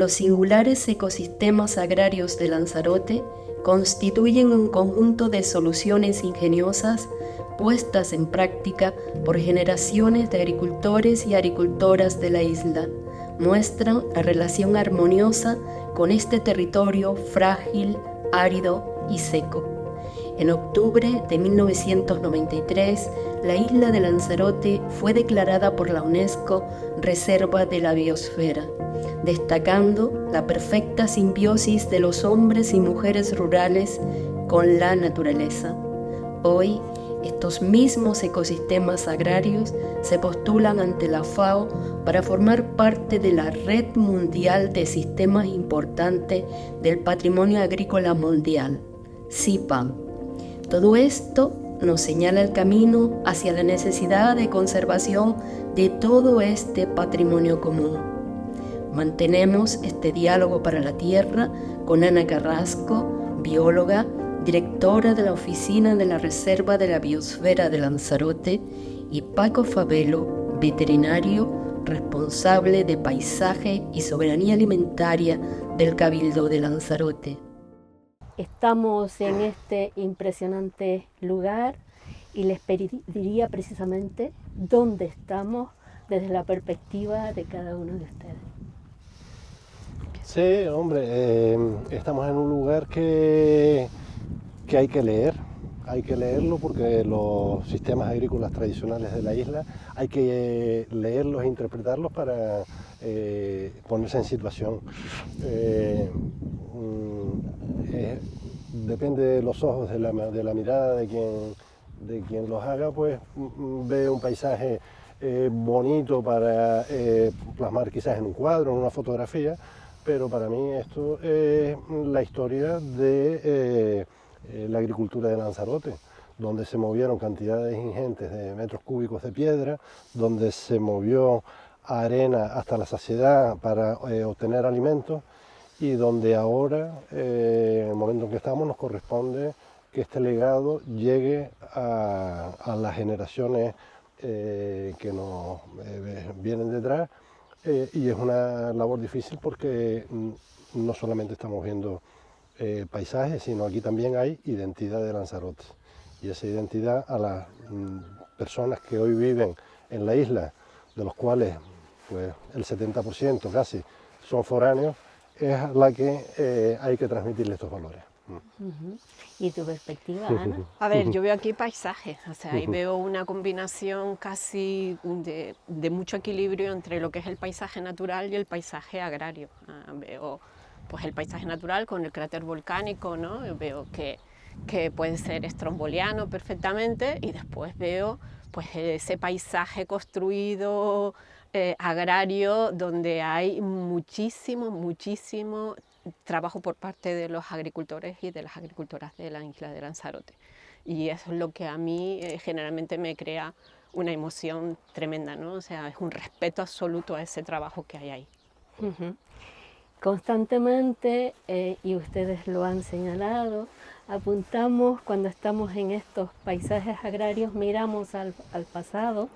Los singulares ecosistemas agrarios de Lanzarote constituyen un conjunto de soluciones ingeniosas puestas en práctica por generaciones de agricultores y agricultoras de la isla. Muestran la relación armoniosa con este territorio frágil, árido y seco. En octubre de 1993, la isla de Lanzarote fue declarada por la UNESCO Reserva de la Biosfera, destacando la perfecta simbiosis de los hombres y mujeres rurales con la naturaleza. Hoy, estos mismos ecosistemas agrarios se postulan ante la FAO para formar parte de la Red Mundial de Sistemas Importantes del Patrimonio Agrícola Mundial, CIPAM. Todo esto nos señala el camino hacia la necesidad de conservación de todo este patrimonio común. Mantenemos este diálogo para la tierra con Ana Carrasco, bióloga, directora de la Oficina de la Reserva de la Biosfera de Lanzarote, y Paco Fabelo, veterinario, responsable de Paisaje y Soberanía Alimentaria del Cabildo de Lanzarote. Estamos en este impresionante lugar y les pediría precisamente dónde estamos desde la perspectiva de cada uno de ustedes. Sí, hombre, estamos en un lugar que hay que leerlo porque los sistemas agrícolas tradicionales de la isla hay que leerlos e interpretarlos para ponerse en situación. Depende de los ojos, de la mirada de quien los haga, pues ve un paisaje bonito para plasmar quizás en un cuadro, en una fotografía, pero para mí esto es la historia de la agricultura de Lanzarote, donde se movieron cantidades ingentes de metros cúbicos de piedra, donde se movió arena hasta la saciedad para obtener alimentos, y donde ahora, en el momento en que estamos, nos corresponde que este legado llegue a las generaciones que nos vienen detrás, y es una labor difícil porque no solamente estamos viendo paisajes, sino aquí también hay identidad de Lanzarote, y esa identidad a las personas que hoy viven en la isla, de los cuales pues, el 70% casi son foráneos, es la que hay que transmitirle estos valores. ¿Y tu perspectiva, Ana? A ver, yo veo aquí paisajes, o sea, ahí veo una combinación casi de mucho equilibrio entre lo que es el paisaje natural y el paisaje agrario. Veo pues el paisaje natural con el cráter volcánico, ¿no? Veo que puede ser estromboliano perfectamente, y después veo pues ese paisaje construido agrario donde hay muchísimo trabajo por parte de los agricultores y de las agricultoras de la isla de Lanzarote. Y eso es lo que a mí generalmente me crea una emoción tremenda, ¿no? O sea, es un respeto absoluto a ese trabajo que hay ahí. Constantemente, y ustedes lo han señalado, apuntamos cuando estamos en estos paisajes agrarios, miramos al pasado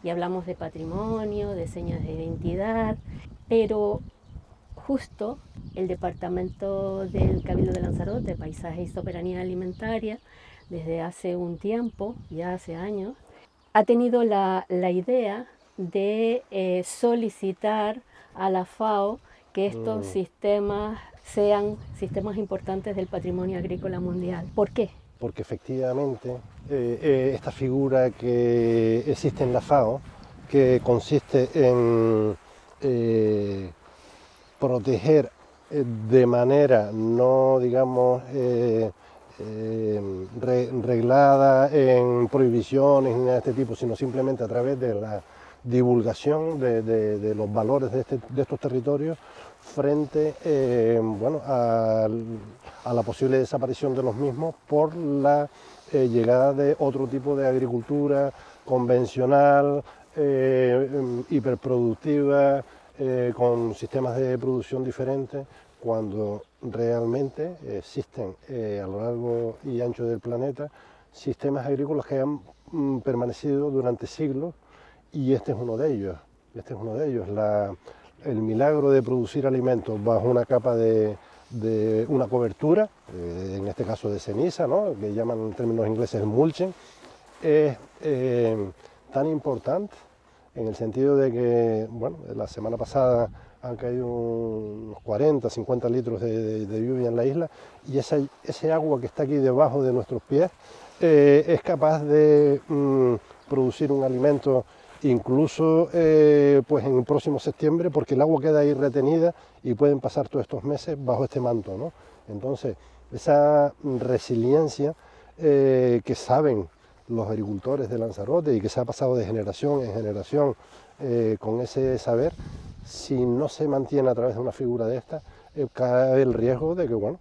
y hablamos de patrimonio, de señas de identidad, pero justo el Departamento del Cabildo de Lanzarote, Paisaje y Soberanía Alimentaria, desde hace un tiempo, ya hace años, ha tenido la idea de solicitar a la FAO que estos sistemas sean sistemas importantes del patrimonio agrícola mundial. ¿Por qué? Porque efectivamente esta figura que existe en la FAO, que consiste en proteger de manera no, digamos, reglada en prohibiciones ni nada de este tipo, sino simplemente a través de la divulgación de los valores de estos territorios frente bueno, a la posible desaparición de los mismos por la llegada de otro tipo de agricultura convencional, hiperproductiva, con sistemas de producción diferentes, cuando realmente existen a lo largo y ancho del planeta sistemas agrícolas que han permanecido durante siglos, y este es uno de ellos. el milagro de producir alimentos bajo una capa de una cobertura, en este caso de ceniza, ¿no?, que llaman en términos ingleses mulching, es tan importante en el sentido de que, bueno, la semana pasada han caído unos 40, 50 litros de lluvia en la isla, y ese agua que está aquí debajo de nuestros pies es capaz de producir un alimento incluso pues en el próximo septiembre, porque el agua queda ahí retenida y pueden pasar todos estos meses bajo este manto, ¿no? Entonces, esa resiliencia que saben los agricultores de Lanzarote y que se ha pasado de generación en generación con ese saber, si no se mantiene a través de una figura de esta, cae el riesgo de que, bueno,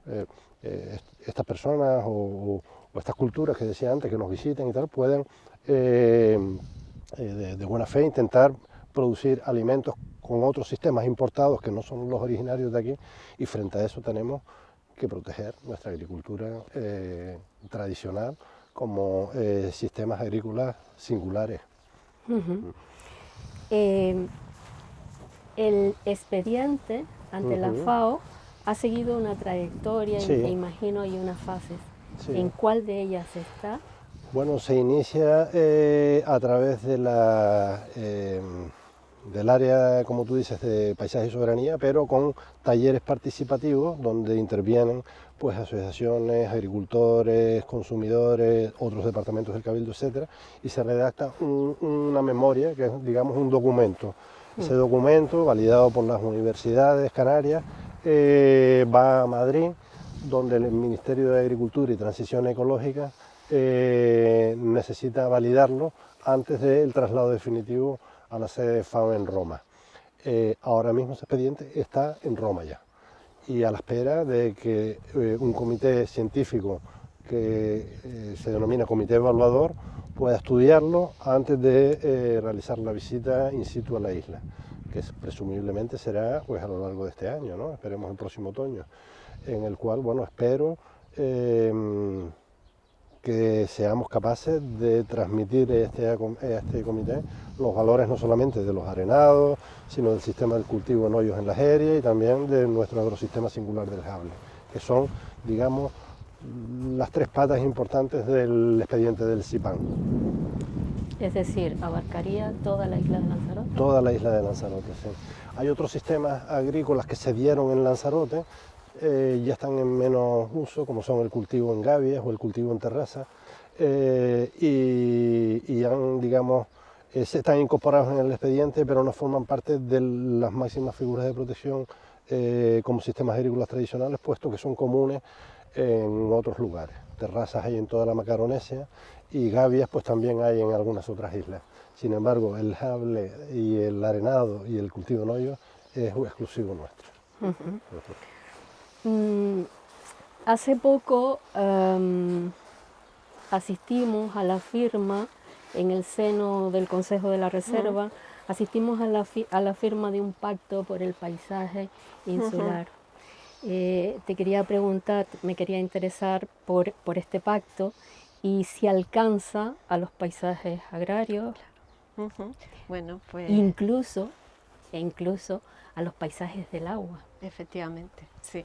estas personas o estas culturas que decía antes que nos visiten y tal, pueden de buena fe intentar producir alimentos con otros sistemas importados que no son los originarios de aquí, y frente a eso tenemos que proteger nuestra agricultura tradicional como sistemas agrícolas singulares. Uh-huh. El expediente ante la FAO ha seguido una trayectoria, sí, e imagino hay unas fases. Sí. ¿En cuál de ellas está? Bueno, se inicia a través de del área, como tú dices, de paisaje y soberanía, pero con talleres participativos donde intervienen pues asociaciones, agricultores, consumidores, otros departamentos del Cabildo, etcétera, y se redacta una memoria que es, digamos, un documento. Ese documento, validado por las universidades canarias, va a Madrid, donde el Ministerio de Agricultura y Transición Ecológica necesita validarlo antes del traslado definitivo a la sede de FAO en Roma. Ahora mismo ese expediente está en Roma ya, y a la espera de que un comité científico que se denomina comité evaluador pueda estudiarlo antes de realizar la visita in situ a la isla, que presumiblemente será pues a lo largo de este año, ¿no? Esperemos el próximo otoño, en el cual, bueno, espero que seamos capaces de transmitir a este comité los valores no solamente de los arenados, sino del sistema del cultivo en hoyos en la jeria y también de nuestro agrosistema singular del Jable, que son, digamos, las tres patas importantes del expediente del CIPAN. Es decir, abarcaría toda la isla de Lanzarote. Toda la isla de Lanzarote, sí. Hay otros sistemas agrícolas que se dieron en Lanzarote, ya están en menos uso, como son el cultivo en gavias o el cultivo en terraza, y han, digamos, están incorporados en el expediente, pero no forman parte de las máximas figuras de protección como sistemas agrícolas tradicionales, puesto que son comunes en otros lugares. Terrazas hay en toda la Macaronesia y gavias pues también hay en algunas otras islas. Sin embargo, el jable y el arenado y el cultivo en hoyo es exclusivo nuestro. Uh-huh. Hace poco asistimos a la firma en el seno del Consejo de la Reserva, asistimos a la firma de un pacto por el paisaje insular. Te quería preguntar, me quería interesar por este pacto y si alcanza a los paisajes agrarios, bueno, pues incluso a los paisajes del agua. Efectivamente, sí.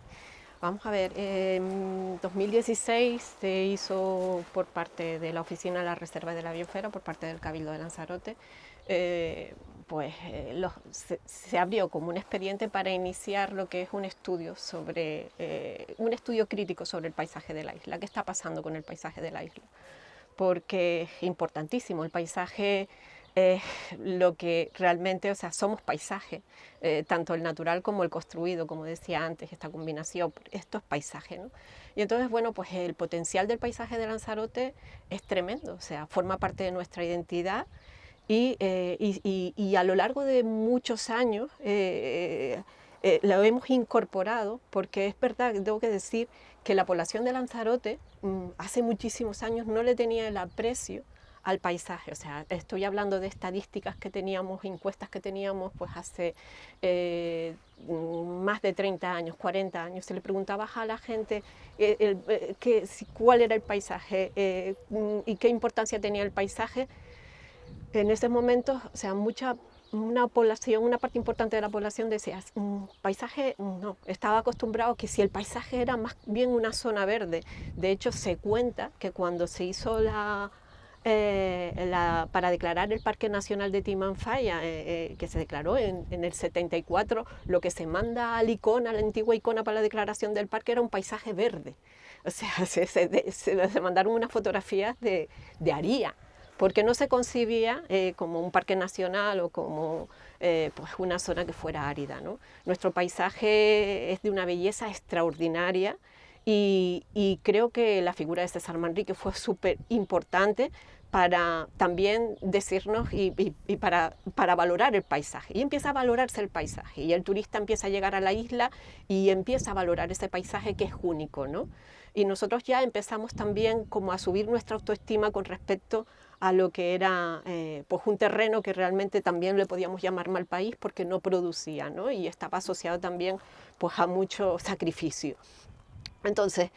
Vamos a ver, en 2016 se hizo por parte de la Oficina de la Reserva de la Biosfera, por parte del Cabildo de Lanzarote, se abrió como un expediente para iniciar lo que es un estudio un estudio crítico sobre el paisaje de la isla. ¿Qué está pasando con el paisaje de la isla? Porque es importantísimo, el paisaje es lo que realmente, o sea, somos paisaje, tanto el natural como el construido, como decía antes, esta combinación, esto es paisaje, ¿no? Y entonces, bueno, pues el potencial del paisaje de Lanzarote es tremendo, o sea, forma parte de nuestra identidad y a lo largo de muchos años lo hemos incorporado, porque es verdad, tengo que decir que la población de Lanzarote hace muchísimos años no le tenía el aprecio al paisaje. O sea, estoy hablando de estadísticas que teníamos, encuestas que teníamos pues hace más de 30 años, 40 años. Se le preguntaba a la gente cuál era el paisaje y qué importancia tenía el paisaje. En ese momento, o sea, mucha una población, una parte importante de la población decía, paisaje no, estaba acostumbrado que si el paisaje era más bien una zona verde. De hecho, se cuenta que cuando se hizo para declarar el Parque Nacional de Timanfaya, que se declaró en el 74, lo que se manda a la antigua Icona para la declaración del parque era un paisaje verde. O sea, se mandaron unas fotografías de Aría, porque no se concibía como un parque nacional o como pues una zona que fuera árida, ¿no? Nuestro paisaje es de una belleza extraordinaria y creo que la figura de César Manrique fue súper importante para también decirnos y para valorar el paisaje. Y empieza a valorarse el paisaje y el turista empieza a llegar a la isla y empieza a valorar ese paisaje que es único, ¿no? Y nosotros ya empezamos también como a subir nuestra autoestima con respecto a lo que era pues un terreno que realmente también le podíamos llamar mal país porque no producía, ¿no? Y estaba asociado también pues a mucho sacrificio. Entonces,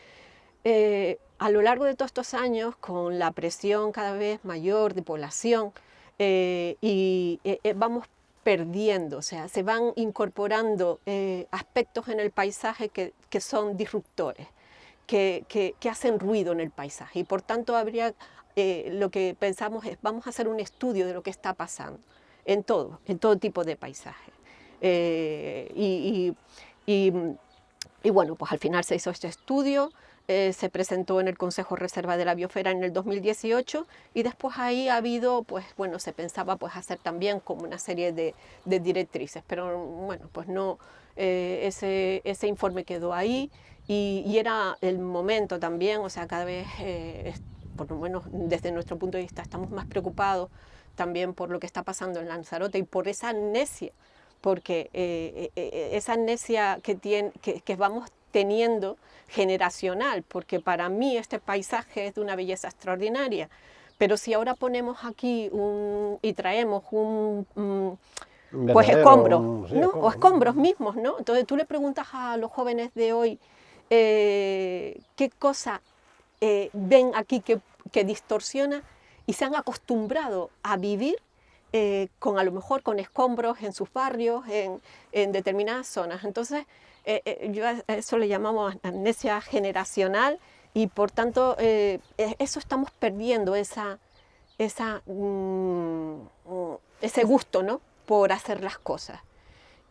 a lo largo de todos estos años, con la presión cada vez mayor de población, vamos perdiendo, o sea, se van incorporando aspectos en el paisaje que son disruptores, que hacen ruido en el paisaje y por tanto lo que pensamos es vamos a hacer un estudio de lo que está pasando en todo tipo de paisaje. Y bueno, pues al final se hizo este estudio, se presentó en el Consejo Reserva de la Biosfera en el 2018 y después ahí ha habido, pues bueno, se pensaba pues hacer también como una serie de directrices, pero bueno, pues no, ese informe quedó ahí y era el momento también, o sea, cada vez, por lo menos desde nuestro punto de vista, estamos más preocupados también por lo que está pasando en Lanzarote y por esa amnesia, porque esa amnesia que vamos teniendo generacional, porque para mí este paisaje es de una belleza extraordinaria, pero si ahora ponemos aquí y traemos pues escombros, ¿no? O escombros mismos, ¿no? Entonces tú le preguntas a los jóvenes de hoy qué cosa ven aquí que distorsiona y se han acostumbrado a vivir a lo mejor con escombros en sus barrios, en determinadas zonas. Entonces, yo a eso le llamamos amnesia generacional y por tanto eso estamos perdiendo, ese gusto, ¿no?, por hacer las cosas.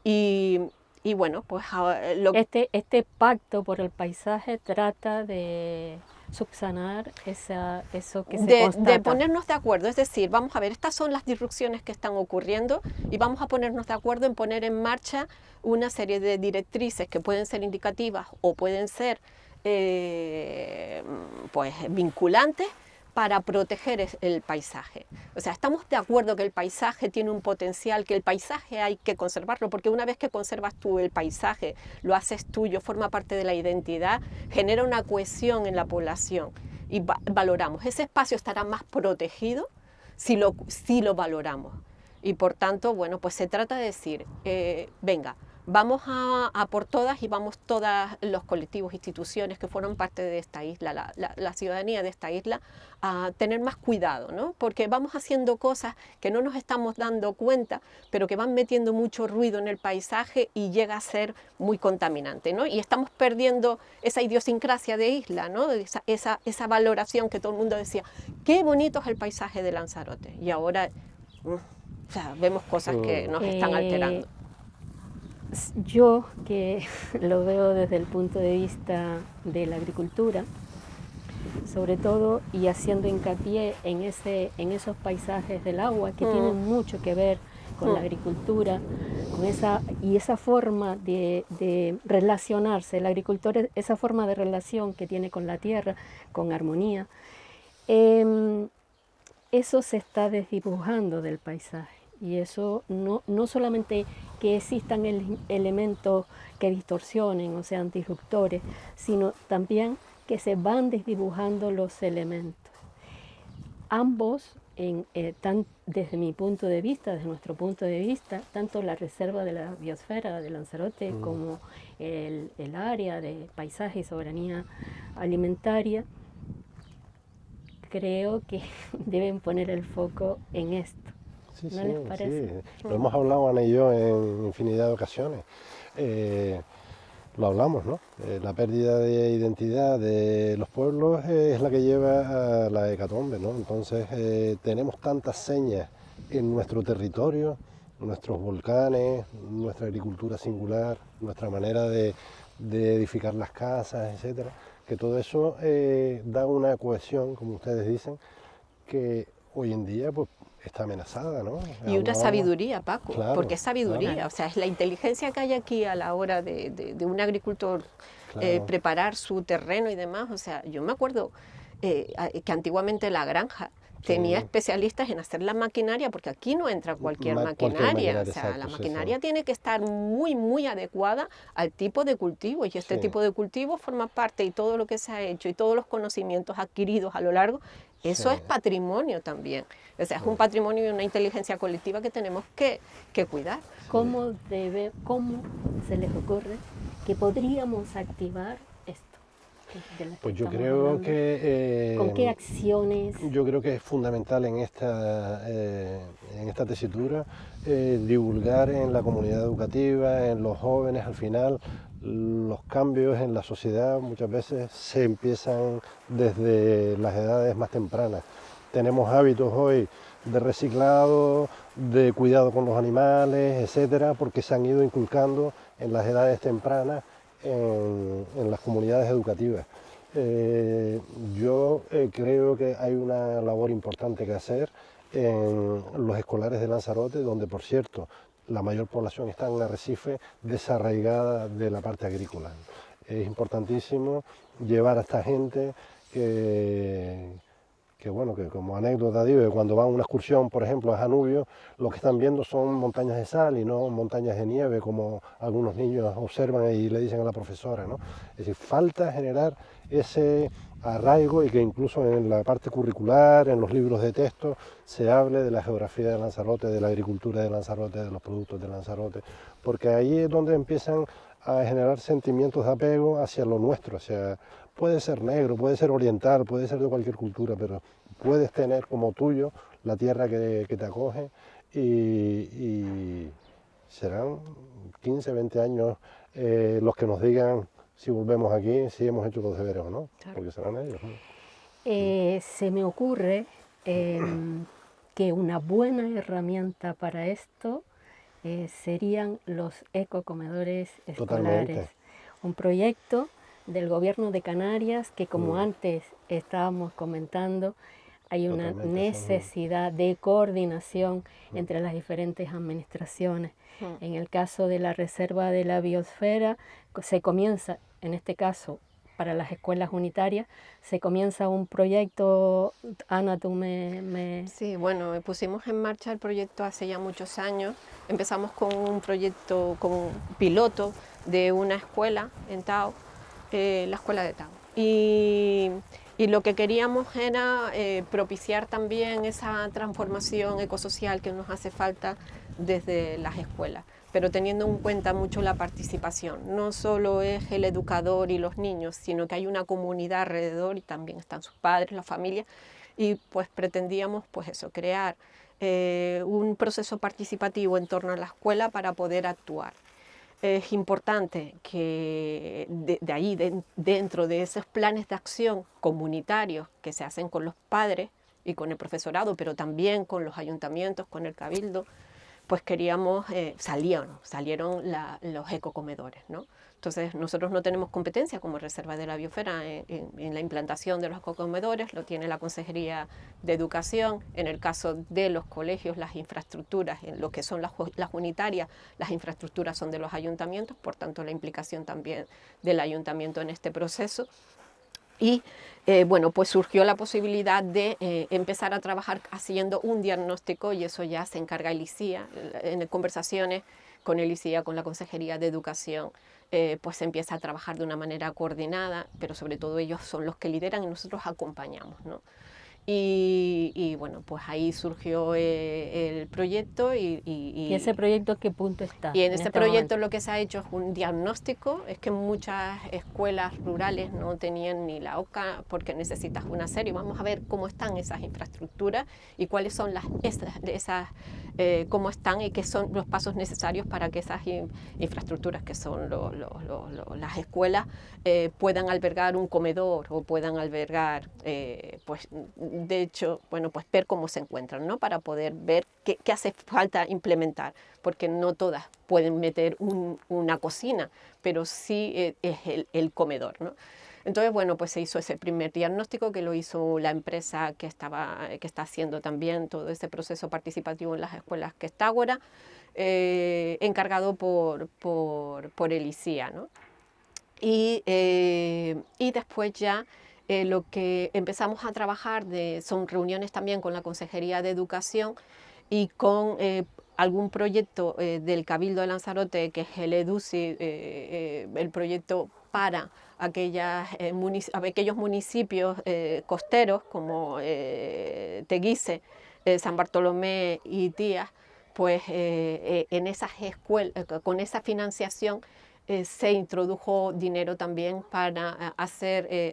Y bueno, pues este pacto por el paisaje trata de subsanar eso que se constata. De ponernos de acuerdo, es decir, vamos a ver, estas son las disrupciones que están ocurriendo y vamos a ponernos de acuerdo en poner en marcha una serie de directrices que pueden ser indicativas o pueden ser pues vinculantes para proteger el paisaje. O sea, estamos de acuerdo que el paisaje tiene un potencial, que el paisaje hay que conservarlo, porque una vez que conservas tú el paisaje, lo haces tuyo, forma parte de la identidad, genera una cohesión en la población y valoramos. Ese espacio estará más protegido si lo valoramos. Y por tanto, bueno, pues se trata de decir, venga, vamos a por todas y vamos todas los colectivos, instituciones que fueron parte de esta isla, la ciudadanía de esta isla, a tener más cuidado, ¿no? Porque vamos haciendo cosas que no nos estamos dando cuenta, pero que van metiendo mucho ruido en el paisaje y llega a ser muy contaminante, ¿no? Y estamos perdiendo esa idiosincrasia de isla, ¿no? Esa valoración que todo el mundo decía, qué bonito es el paisaje de Lanzarote. Y ahora o sea, vemos cosas que nos están alterando. Yo, que lo veo desde el punto de vista de la agricultura, sobre todo, y haciendo hincapié en esos paisajes del agua que tienen mucho que ver con la agricultura, con esa forma de relacionarse, el agricultor, esa forma de relación que tiene con la tierra, con armonía, eso se está desdibujando del paisaje. Y eso no solamente que existan elementos que distorsionen o sean disruptores, sino también que se van desdibujando los elementos. Ambos, desde mi punto de vista, desde nuestro punto de vista, tanto la Reserva de la Biosfera de Lanzarote como el área de paisaje y soberanía alimentaria, creo que deben poner el foco en esto. Sí, ¿No sí, les parece? sí. Lo hemos hablado Ana y yo en infinidad de ocasiones. Lo hablamos, ¿no? La pérdida de identidad de los pueblos es la que lleva a la hecatombe, ¿no? Entonces tenemos tantas señas en nuestro territorio, nuestros volcanes, nuestra agricultura singular, nuestra manera de edificar las casas, etcétera, que todo eso da una cohesión, como ustedes dicen, que hoy en día pues está amenazada, ¿no? Y una Hablábamos- sabiduría, Paco, Claro, porque es sabiduría, claro. o sea, es la inteligencia que hay aquí a la hora de un agricultor Claro. preparar su terreno y demás. O sea, yo me acuerdo que antiguamente la granja tenía Sí. especialistas en hacer la maquinaria, porque aquí no entra cualquier Cualquier maquinaria, o maquinaria, sea, la exacto, sí, maquinaria sí. tiene que estar muy, muy adecuada al tipo de cultivo, y este Sí. tipo de cultivo forma parte, y todo lo que se ha hecho, y todos los conocimientos adquiridos a lo largo, eso Sí. es patrimonio también. O sea, es Sí. un patrimonio y una inteligencia colectiva que tenemos que cuidar. ¿Cómo se les ocurre que podríamos activar esto? De las que Pues yo estamos creo hablando? que ¿Con qué acciones? yo creo que es fundamental en esta tesitura divulgar en la comunidad educativa, en los jóvenes. Al final, los cambios en la sociedad muchas veces se empiezan desde las edades más tempranas. Tenemos hábitos hoy de reciclado, de cuidado con los animales, etcétera, porque se han ido inculcando en las edades tempranas en las comunidades educativas. Yo creo que hay una labor importante que hacer en los escolares de Lanzarote, donde, por cierto, la mayor población está en Arrecife, desarraigada de la parte agrícola. Es importantísimo llevar a esta gente que bueno, que como anécdota digo, que cuando van a una excursión, por ejemplo, a Janubio, lo que están viendo son montañas de sal y no montañas de nieve, como algunos niños observan y le dicen a la profesora, ¿no? Es decir, falta generar ese arraigo y que incluso en la parte curricular, en los libros de texto, se hable de la geografía de Lanzarote, de la agricultura de Lanzarote, de los productos de Lanzarote, porque ahí es donde empiezan a generar sentimientos de apego hacia lo nuestro, hacia, puede ser negro, puede ser oriental, puede ser de cualquier cultura, pero puedes tener como tuyo la tierra que te acoge y serán 15, 20 años los que nos digan si volvemos aquí, si hemos hecho los deberes o no, Claro. porque serán ellos, ¿no? Se me ocurre que una buena herramienta para esto serían los ecocomedores escolares. Totalmente. Un proyecto del gobierno de Canarias que, como antes estábamos comentando, hay una Totalmente, necesidad de coordinación entre las diferentes administraciones. En el caso de la Reserva de la Biosfera, se comienza, en este caso, para las escuelas unitarias, se comienza un proyecto. Ana, tú me... Sí, bueno, pusimos en marcha el proyecto hace ya muchos años. Empezamos con un proyecto, con un piloto de una escuela en Tao, la escuela de Tao. Y lo que queríamos era propiciar también esa transformación ecosocial que nos hace falta desde las escuelas, pero teniendo en cuenta mucho la participación. No solo es el educador y los niños, sino que hay una comunidad alrededor y también están sus padres, la familia, y pues pretendíamos pues eso, crear un proceso participativo en torno a la escuela para poder actuar. Es importante que de ahí, dentro de esos planes de acción comunitarios que se hacen con los padres y con el profesorado, pero también con los ayuntamientos, con el cabildo, pues queríamos, salieron los ecocomedores, ¿no? Entonces nosotros no tenemos competencia como Reserva de la Biosfera en la implantación de los ecocomedores, lo tiene la Consejería de Educación. En el caso de los colegios, las infraestructuras, en lo que son las unitarias, las infraestructuras son de los ayuntamientos, por tanto la implicación también del ayuntamiento en este proceso. Y bueno, pues surgió la posibilidad de empezar a trabajar haciendo un diagnóstico, y eso ya se encarga el ICIA, en conversaciones con el ICIA, con la Consejería de Educación, pues se empieza a trabajar de una manera coordinada, pero sobre todo ellos son los que lideran y nosotros acompañamos, ¿no? Y bueno, pues ahí surgió el proyecto ¿Y ese proyecto qué punto está? y en este este proyecto momento? lo que se ha hecho es un diagnóstico. Es que muchas escuelas rurales no tenían ni la OCA porque necesitas una serie. Vamos a ver cómo están esas infraestructuras y cuáles son cómo están y qué son los pasos necesarios para que esas infraestructuras, que son las escuelas, puedan albergar un comedor o puedan albergar, pues de hecho, bueno, pues ver cómo se encuentran, ¿no? Para poder ver qué hace falta implementar, porque no todas pueden meter una cocina, pero sí es el comedor, ¿no? Entonces, bueno, pues se hizo ese primer diagnóstico que lo hizo la empresa que está haciendo también todo ese proceso participativo en las escuelas, que está ahora, encargado por el ICIA, ¿no? Y después ya lo que empezamos a trabajar son reuniones también con la Consejería de Educación y con algún proyecto del Cabildo de Lanzarote, que es el EDUCI, el proyecto para aquellos municipios costeros como Teguise, San Bartolomé y Tías. Pues en esas escuelas, con esa financiación, se introdujo dinero también para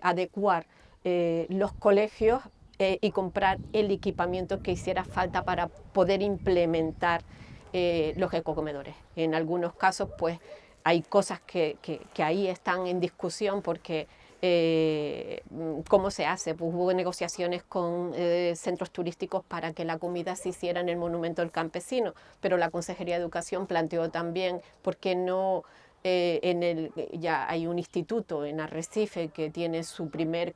adecuar los colegios y comprar el equipamiento que hiciera falta para poder implementar los ecocomedores. En algunos casos, pues hay cosas que ahí están en discusión porque ¿cómo se hace? Pues hubo negociaciones con centros turísticos para que la comida se hiciera en el Monumento del Campesino, pero la Consejería de Educación planteó también, ¿por qué no? Ya hay un instituto en Arrecife que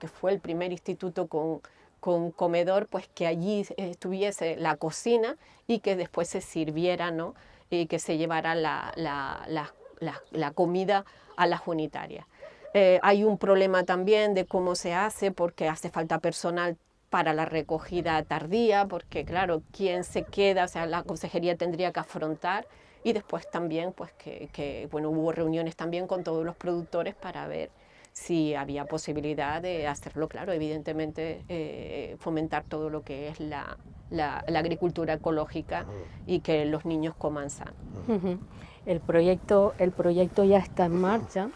fue el primer instituto con comedor, pues que allí estuviese la cocina y que después se sirviera, ¿no? Y que se llevara la comida a las unitarias. Hay un problema también de cómo se hace, porque hace falta personal para la recogida tardía, porque claro, ¿quién se queda? O sea, la consejería tendría que afrontar. Y después también, pues bueno, hubo reuniones también con todos los productores para ver si había posibilidad de hacerlo, claro, evidentemente fomentar todo lo que es la agricultura ecológica y que los niños coman sano. El proyecto ya está en marcha.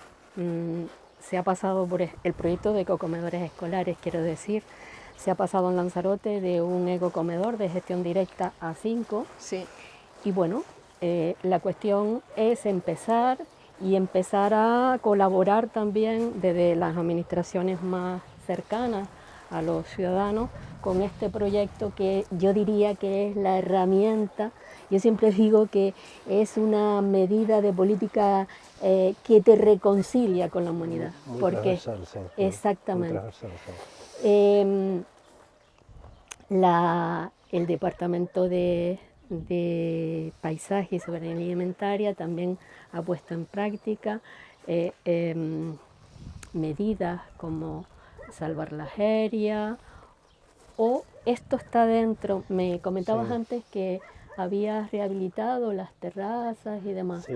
Se ha pasado por el proyecto de ecocomedores escolares, quiero decir, se ha pasado en Lanzarote de un ecocomedor de gestión directa a 5. Sí. Y bueno, la cuestión es empezar a colaborar también desde las administraciones más cercanas a los ciudadanos con este proyecto, que yo diría que es la herramienta. Yo siempre digo que es una medida de política que te reconcilia con la humanidad. Muy porque transversal, sí. exactamente. Muy transversal, sí. El Departamento de Paisaje y Soberanía Alimentaria también ha puesto en práctica medidas como salvar la jeria, o esto está dentro. Me comentabas antes que habías rehabilitado las terrazas y demás. Sí.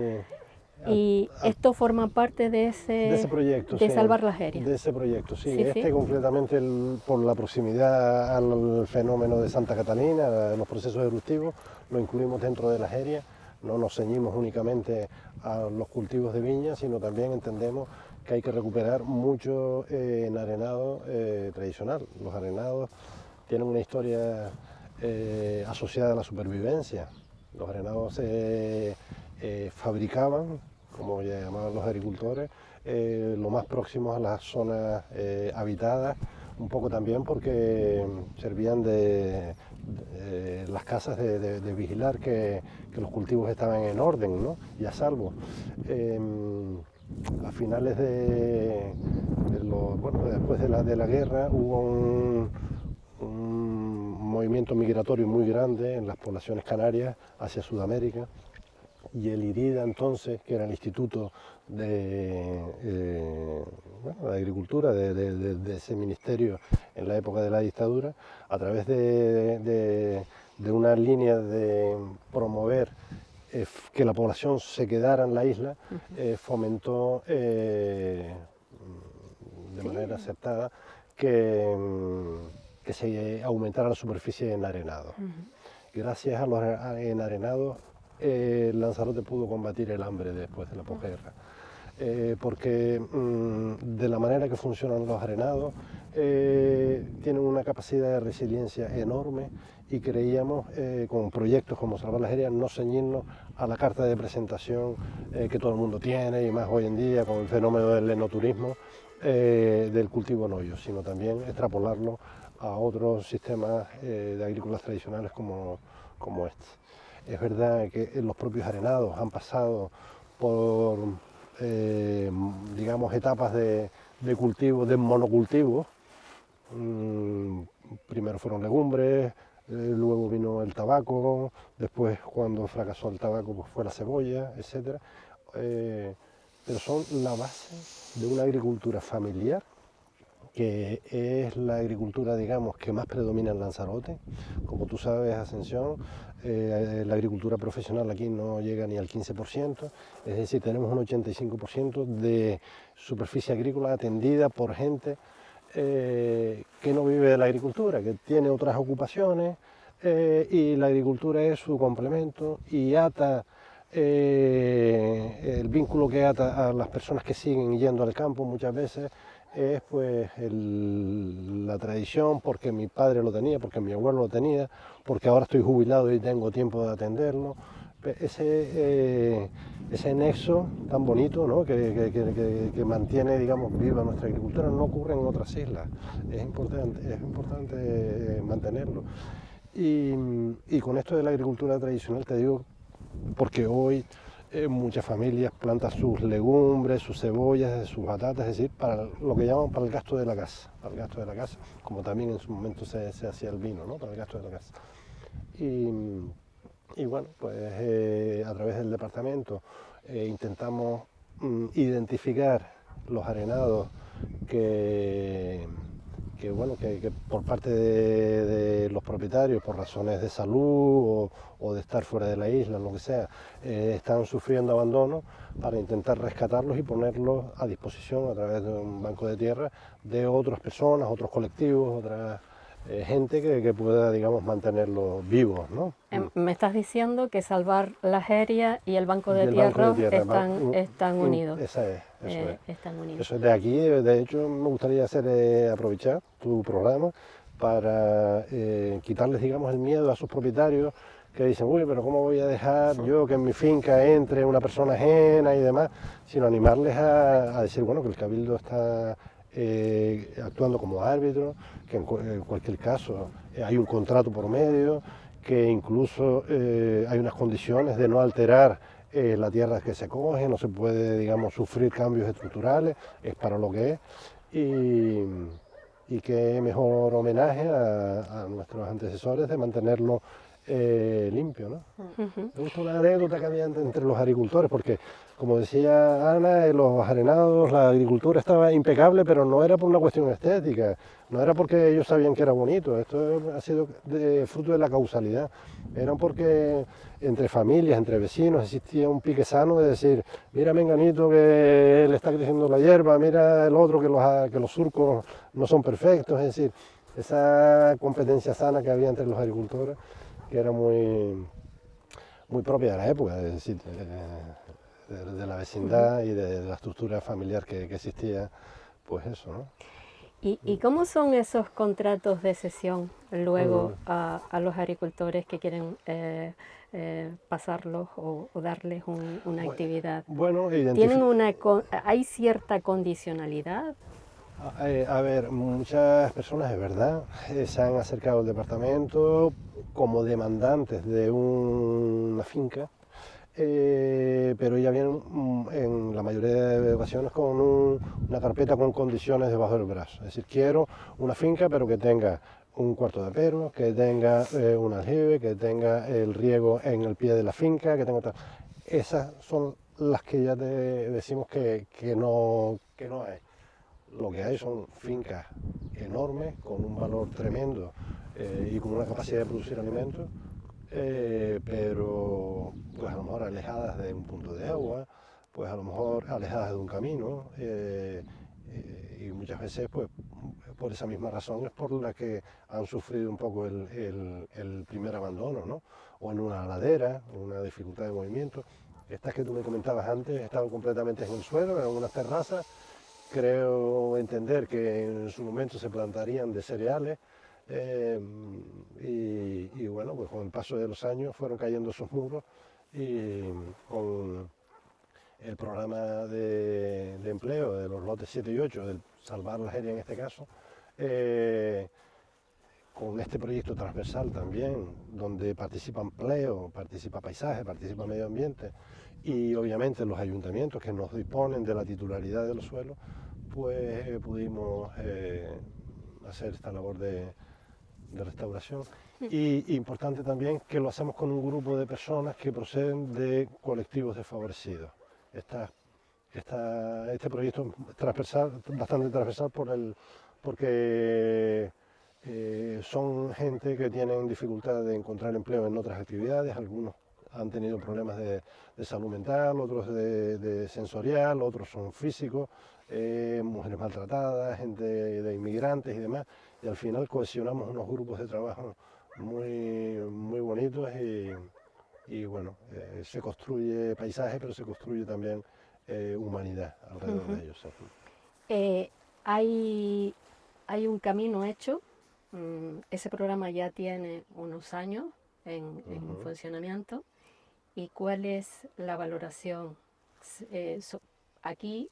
Y esto forma parte de ese proyecto, de sí, salvar la jeria. De ese proyecto, sí. Sí, sí. Concretamente por la proximidad al fenómeno de Santa Catalina, los procesos eruptivos, lo incluimos dentro de la jeria. No nos ceñimos únicamente a los cultivos de viña, sino también entendemos que hay que recuperar mucho enarenado tradicional. Los arenados tienen una historia asociada a la supervivencia. Los arenados se fabricaban, como ya llamaban los agricultores, lo más próximos a las zonas habitadas, un poco también porque servían de las casas de vigilar que los cultivos estaban en orden, ¿no? Y a salvo. A finales después de la guerra hubo un movimiento migratorio muy grande en las poblaciones canarias hacia Sudamérica, y el IRIDA entonces, que era el Instituto de Agricultura de ese ministerio en la época de la dictadura, a través de una línea de promover que la población se quedara en la isla, fomentó de manera aceptada que que se aumentara la superficie en arenado. Gracias a los enarenados, Lanzarote pudo combatir el hambre después de la posguerra. Porque de la manera que funcionan los arenados, tienen una capacidad de resiliencia enorme y creíamos, con proyectos como Salvar las Heridas, no ceñirnos a la carta de presentación que todo el mundo tiene, y más hoy en día con el fenómeno del enoturismo, del cultivo en hoyos, sino también extrapolarlo a otros sistemas de agrícolas tradicionales como este. Es verdad que los propios arenados han pasado por digamos, etapas de cultivo, de monocultivo. Primero fueron legumbres, luego vino el tabaco, después cuando fracasó el tabaco pues fue la cebolla, etc. Pero son la base de una agricultura familiar, que es la agricultura, digamos, que más predomina en Lanzarote. Como tú sabes, Ascensión, la agricultura profesional aquí no llega ni al 15%, es decir, tenemos un 85% de superficie agrícola atendida por gente que no vive de la agricultura, que tiene otras ocupaciones, y la agricultura es su complemento y ata el vínculo que ata a las personas que siguen yendo al campo muchas veces es pues la tradición, porque mi padre lo tenía, porque mi abuelo lo tenía, porque ahora estoy jubilado y tengo tiempo de atenderlo. Ese nexo tan bonito, ¿no? que mantiene, digamos, viva nuestra agricultura, no ocurre en otras islas. Es importante mantenerlo. Y con esto de la agricultura tradicional te digo, porque hoy muchas familias plantan sus legumbres, sus cebollas, sus batatas, es decir, para lo que llaman para el gasto de la casa, como también en su momento se hacía el vino, ¿no? Para el gasto de la casa. Y bueno, pues a través del departamento intentamos identificar los arenados que por parte de los propietarios, por razones de salud o de estar fuera de la isla, lo que sea, están sufriendo abandono, para intentar rescatarlos y ponerlos a disposición a través de un banco de tierra de otras personas, otros colectivos, otra gente que pueda, digamos, mantenerlos vivos, ¿no? Me estás diciendo que Salvar las Heridas y el Banco de Tierra están unidos. Eso es. Están unidos. Eso es de aquí. De hecho, me gustaría aprovechar tu programa para quitarles, digamos, el miedo a sus propietarios que dicen, uy, pero ¿cómo voy a dejar yo que en mi finca entre una persona ajena y demás? Sino animarles a decir, bueno, que el Cabildo está actuando como árbitro, que en cualquier caso hay un contrato por medio, que incluso hay unas condiciones de no alterar la tierra que se coge, no se puede, digamos, sufrir cambios estructurales, es para lo que es, y qué mejor homenaje a nuestros antecesores de mantenerlo limpio, ¿no? Me gusta una anécdota que había entre los agricultores, porque como decía Ana, en los arenados la agricultura estaba impecable, pero no era por una cuestión estética, no era porque ellos sabían que era bonito, esto ha sido fruto de la causalidad, era porque entre familias, entre vecinos existía un pique sano de decir, mira menganito que le está creciendo la hierba, mira el otro que los surcos no son perfectos, es decir, esa competencia sana que había entre los agricultores, que era muy propia de la época, es decir, de la vecindad y de la estructura familiar que existía, pues eso, ¿no? ¿Y cómo son esos contratos de cesión luego a los agricultores que quieren pasarlos o darles una actividad? Bueno, ¿Hay cierta condicionalidad? A ver, muchas personas, es verdad, se han acercado al departamento como demandantes de una finca, pero ya vienen en la mayoría de ocasiones con una carpeta con condiciones debajo del brazo. Es decir, quiero una finca pero que tenga un cuarto de pero, que tenga un aljibe, que tenga el riego en el pie de la finca, que tenga tal. Esas son las que ya te decimos que no hay. Lo que hay son fincas enormes, con un valor tremendo y con una capacidad de producir alimentos, pero pues a lo mejor alejadas de un punto de agua, pues a lo mejor alejadas de un camino, y muchas veces pues por esa misma razón es por la que han sufrido un poco el primer abandono, ¿no? O en una ladera, una dificultad de movimiento. Estas que tú me comentabas antes estaban completamente en el suelo, eran unas terrazas. Creo entender que en su momento se plantarían de cereales y bueno, pues con el paso de los años fueron cayendo esos muros y con el programa de empleo de los lotes 7 y 8, del Salvar la Jeria en este caso, con este proyecto transversal también, donde participa empleo, participa paisaje, participa medio ambiente y obviamente los ayuntamientos que nos disponen de la titularidad de los suelos, pues pudimos hacer esta labor de restauración. Y importante también que lo hacemos con un grupo de personas que proceden de colectivos desfavorecidos. Este proyecto es transversal, bastante transversal porque son gente que tienen dificultad de encontrar empleo en otras actividades, algunos han tenido problemas de salud mental, otros de sensorial, otros son físicos, mujeres maltratadas, gente de inmigrantes y demás, y al final cohesionamos unos grupos de trabajo muy bonitos y bueno, se construye paisaje, pero se construye también humanidad alrededor de ellos. Hay un camino hecho, ese programa ya tiene unos años en funcionamiento. ¿Y cuál es la valoración? Aquí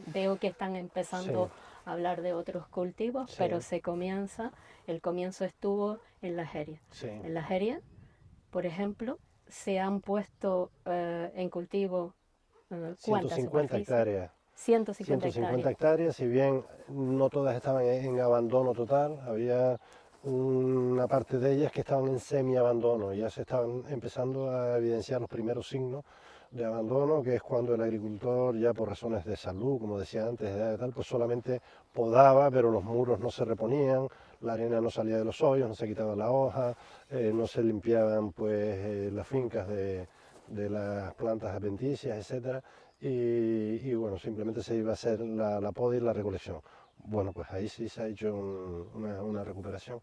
veo que están empezando a hablar de otros cultivos, pero el comienzo estuvo en la Jeria. En la Jeria, por ejemplo, se han puesto en cultivo 150 hectáreas. 150 hectáreas, si bien no todas estaban en abandono total, había una parte de ellas que estaban en semi-abandono, ya se estaban empezando a evidenciar los primeros signos de abandono, que es cuando el agricultor ya por razones de salud, como decía antes, de edad y tal, pues solamente podaba, pero los muros no se reponían, la arena no salía de los hoyos, no se quitaba la hoja, no se limpiaban pues las fincas de las plantas adventicias, etcétera, y bueno, simplemente se iba a hacer la poda y la recolección. Bueno, pues ahí sí se ha hecho una recuperación.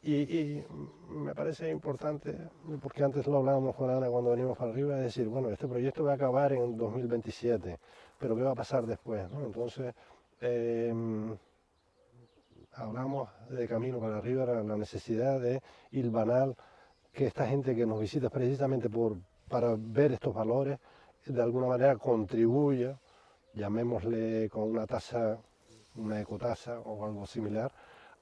Y me parece importante, porque antes lo hablábamos con Ana cuando venimos para arriba, es decir, bueno, este proyecto va a acabar en 2027, pero ¿qué va a pasar después, ¿no? Entonces, hablamos de camino para arriba, la necesidad de hilvanar que esta gente que nos visita precisamente para ver estos valores, de alguna manera contribuya, llamémosle con una tasa, una ecotasa o algo similar,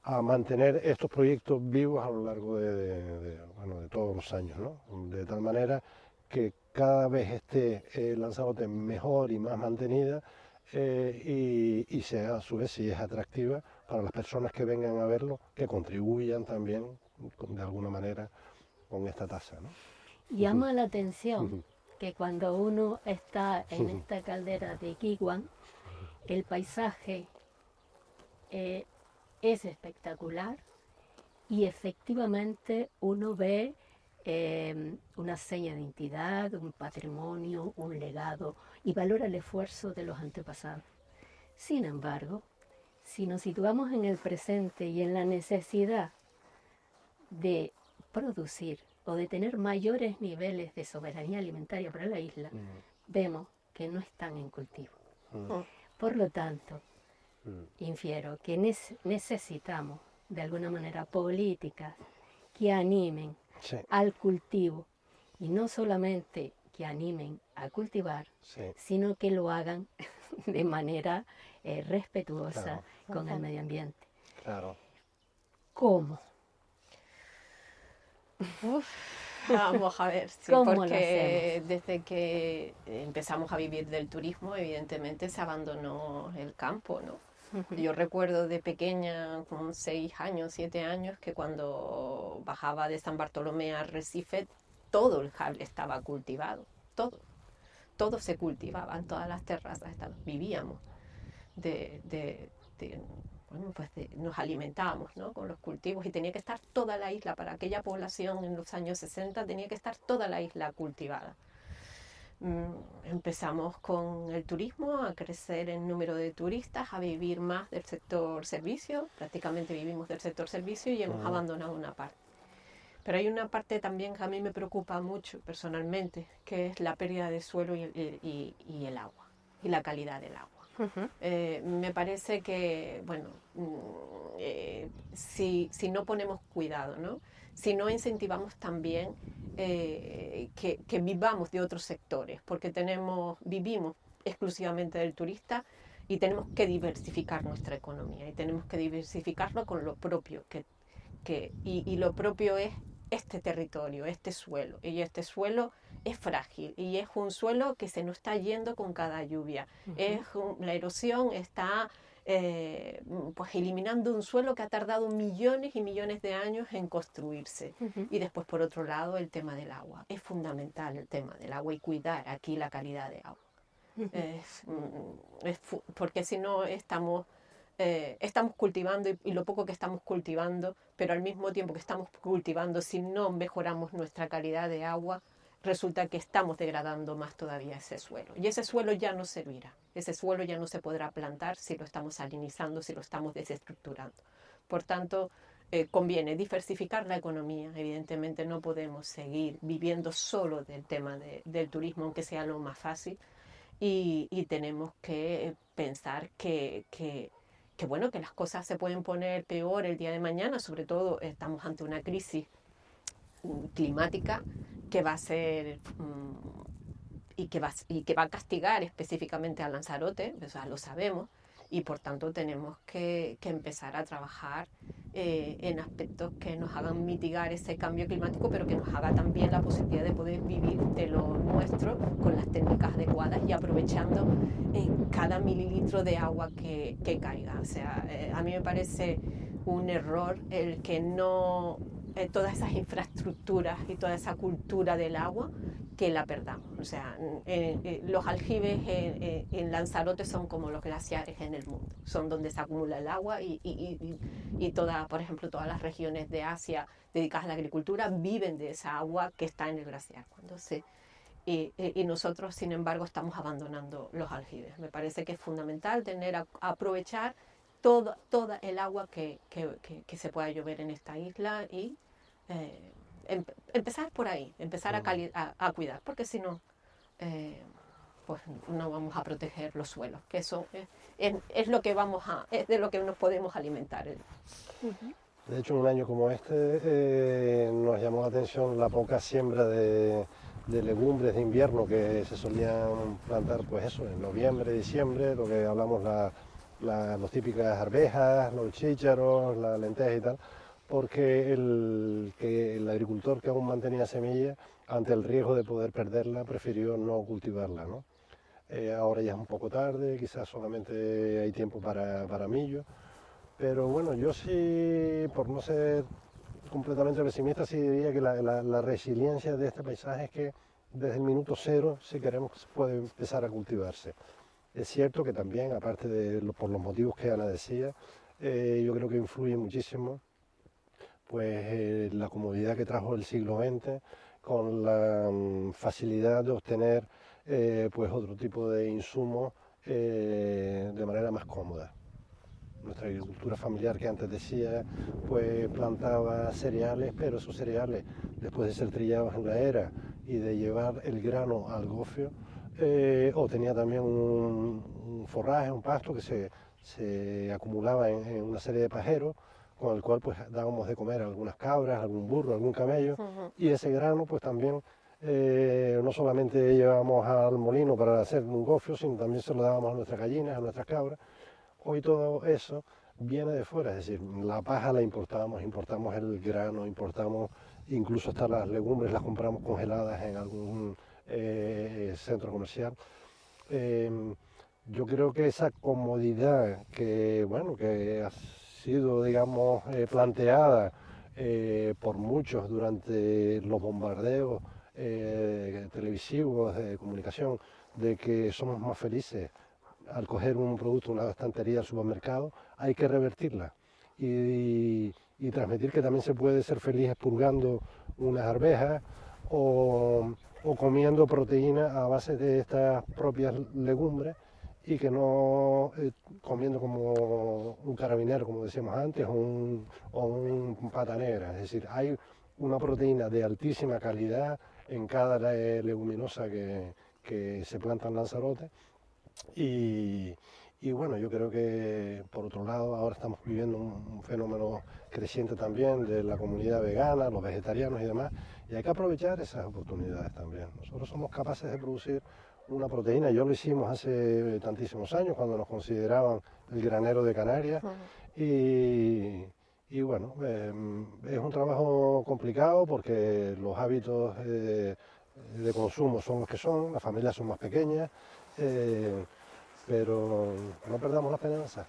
a mantener estos proyectos vivos a lo largo de todos los años, ¿no? De tal manera que cada vez esté Lanzarote mejor y más mantenida y sea a su vez, si es atractiva para las personas que vengan a verlo, que contribuyan también de alguna manera con esta tasa, ¿no? Llama la atención que cuando uno está en esta caldera de Kiguan, el paisaje es espectacular y efectivamente uno ve una seña de identidad, un patrimonio, un legado y valora el esfuerzo de los antepasados. Sin embargo, si nos situamos en el presente y en la necesidad de producir o de tener mayores niveles de soberanía alimentaria para la isla, vemos que no están en cultivo. Por lo tanto, infiero que necesitamos de alguna manera políticas que animen al cultivo y no solamente que animen a cultivar, sino que lo hagan de manera respetuosa con el medio ambiente. Claro. ¿Cómo? Vamos a ver, sí, porque desde que empezamos a vivir del turismo, evidentemente se abandonó el campo, ¿no? Yo recuerdo de pequeña, con 6 años, 7 años, que cuando bajaba de San Bartolomé a Recife, todo el Jable estaba cultivado, todo se cultivaba, en todas las terrazas vivíamos nos alimentábamos, ¿no?, con los cultivos y tenía que estar toda la isla, para aquella población en los años 60 tenía que estar toda la isla cultivada. Empezamos con el turismo, a crecer en número de turistas, a vivir más del sector servicio, prácticamente vivimos del sector servicio y hemos abandonado una parte. Pero hay una parte también que a mí me preocupa mucho personalmente, que es la pérdida de suelo y el agua, y la calidad del agua. Me parece que, bueno, si no ponemos cuidado, ¿no? Si no incentivamos también que vivamos de otros sectores, porque vivimos exclusivamente del turista y tenemos que diversificar nuestra economía y tenemos que diversificarlo con lo propio, y lo propio es este territorio, este suelo, y este suelo es frágil y es un suelo que se nos está yendo con cada lluvia. La erosión está pues eliminando un suelo que ha tardado millones y millones de años en construirse. Y después, por otro lado, el tema del agua. Es fundamental el tema del agua y cuidar aquí la calidad de agua. Porque si no estamos cultivando y lo poco que estamos cultivando, pero al mismo tiempo que estamos cultivando, si no mejoramos nuestra calidad de agua, resulta que estamos degradando más todavía ese suelo. Y ese suelo ya no servirá. Ese suelo ya no se podrá plantar si lo estamos salinizando, si lo estamos desestructurando. Por tanto, conviene diversificar la economía. Evidentemente no podemos seguir viviendo solo del tema del turismo, aunque sea lo más fácil. Y tenemos que pensar que bueno, que las cosas se pueden poner peor el día de mañana, sobre todo estamos ante una crisis climática que va a ser y que va a castigar específicamente a Lanzarote, o sea, lo sabemos, y por tanto tenemos que empezar a trabajar en aspectos que nos hagan mitigar ese cambio climático, pero que nos haga también la posibilidad de poder vivir de lo nuestro con las técnicas adecuadas y aprovechando cada mililitro de agua que caiga. O sea, a mí me parece un error el que no todas esas infraestructuras y toda esa cultura del agua que la perdamos. O sea, los aljibes en Lanzarote son como los glaciares en el mundo, son donde se acumula el agua y por ejemplo, todas las regiones de Asia dedicadas a la agricultura viven de esa agua que está en el glaciar. Y nosotros, sin embargo, estamos abandonando los aljibes. Me parece que es fundamental aprovechar toda el agua que se pueda llover en esta isla y empezar por ahí, empezar a cuidar, porque si no, pues no vamos a proteger los suelos, que eso es lo que es de lo que nos podemos alimentar. De hecho, en un año como este nos llamó la atención la poca siembra de legumbres de invierno que se solían plantar, pues eso, en noviembre, diciembre, lo que hablamos las típicas arvejas, los chícharos, la lenteja y tal, porque el agricultor que aún mantenía semilla, ante el riesgo de poder perderla, prefirió no cultivarla, ¿no? Ahora ya es un poco tarde, quizás solamente hay tiempo para millo, pero bueno, yo sí, por no ser completamente pesimista, sí diría que la resiliencia de este paisaje es que desde el minuto cero, si queremos, puede empezar a cultivarse. Es cierto que también, aparte por los motivos que Ana decía, yo creo que influye muchísimo pues la comodidad que trajo el siglo XX con la facilidad de obtener pues otro tipo de insumos de manera más cómoda. Nuestra agricultura familiar que antes decía, pues plantaba cereales, pero esos cereales, después de ser trillados en la era y de llevar el grano al gofio, o tenía también un forraje, un pasto que se acumulaba en una serie de pajeros, con el cual pues dábamos de comer a algunas cabras, algún burro, algún camello, y ese grano pues también no solamente llevábamos al molino para hacer un gofio, sino también se lo dábamos a nuestras gallinas, a nuestras cabras. Hoy todo eso viene de fuera, es decir, la paja la importamos el grano, importamos incluso hasta las legumbres, las compramos congeladas en algún centro comercial. Yo creo que esa comodidad que, bueno, que ha sido, digamos, planteada por muchos durante los bombardeos televisivos de comunicación, de que somos más felices al coger un producto, una estantería del supermercado, hay que revertirla y transmitir que también se puede ser feliz expurgando unas arvejas o o comiendo proteína a base de estas propias legumbres y que no comiendo como un carabinero, como decíamos antes, o un pata negra. Es decir, hay una proteína de altísima calidad en cada leguminosa que se planta en Lanzarote. Y bueno, yo creo que por otro lado ahora estamos viviendo un fenómeno creciente también de la comunidad vegana, los vegetarianos y demás, y hay que aprovechar esas oportunidades también. Nosotros somos capaces de producir una proteína, yo lo hicimos hace tantísimos años cuando nos consideraban el granero de Canarias, y bueno, es un trabajo complicado porque los hábitos de consumo son los que son, las familias son más pequeñas, pero no perdamos la esperanza.